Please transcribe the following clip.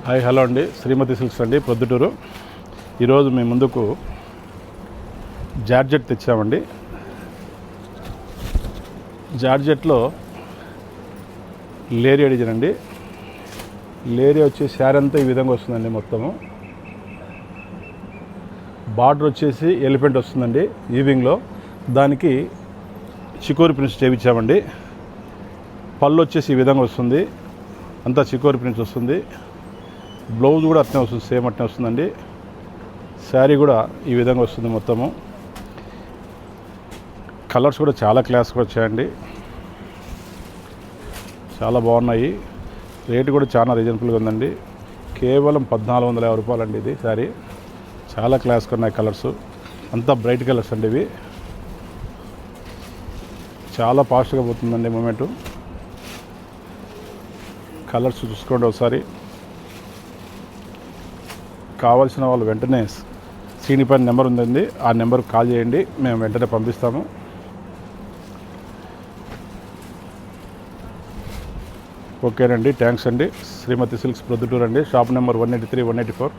Hi hello అండి, శ్రీమతి silks అండి, ప్రొద్దుటూరు. ఈరోజు మీ ముందుకు జార్జెట్ తెచ్చామండి. జార్జెట్లో లేరియా డిజైన్ అండి. లేరియా వచ్చి శారీ అంతా ఈ విధంగా వస్తుందండి. మొత్తము బార్డర్ వచ్చేసి ఎలిఫెంట్ వస్తుందండి ఈవింగ్లో. దానికి చికోరి ప్రింట్స్ చేయించామండి. పళ్ళు వచ్చేసి ఈ విధంగా వస్తుంది, అంతా చికోరి ప్రింట్స్ వస్తుంది. బ్లౌజ్ కూడా అట్నే వస్తుంది, సేమ్ అట్నే వస్తుందండి. శారీ కూడా ఈ విధంగా వస్తుంది. మొత్తము కలర్స్ కూడా చాలా క్లాస్గా వచ్చాయండి, చాలా బాగున్నాయి. రేటు కూడా చాలా రీజనబుల్గా ఉందండి. కేవలం 1450 రూపాయలండి ఇది శారీ. చాలా క్లాస్గా ఉన్నాయి కలర్స్, అంతా బ్రైట్ కలర్స్ అండి. ఇవి చాలా ఫాస్ట్గా పోతుందండి మూమెంటు. కలర్స్ చూసుకోండి ఒకసారి. కావాల్సిన వాళ్ళు వెంటనే స్క్రీన్ పైన నెంబర్ ఉందండి, ఆ నెంబర్కి కాల్ చేయండి, మేము వెంటనే పంపిస్తాము. ఓకేనండి, థ్యాంక్స్ అండి. శ్రీమతి సిల్క్స్ ప్రొద్దుటూరు అండి. Shop number 183, 184.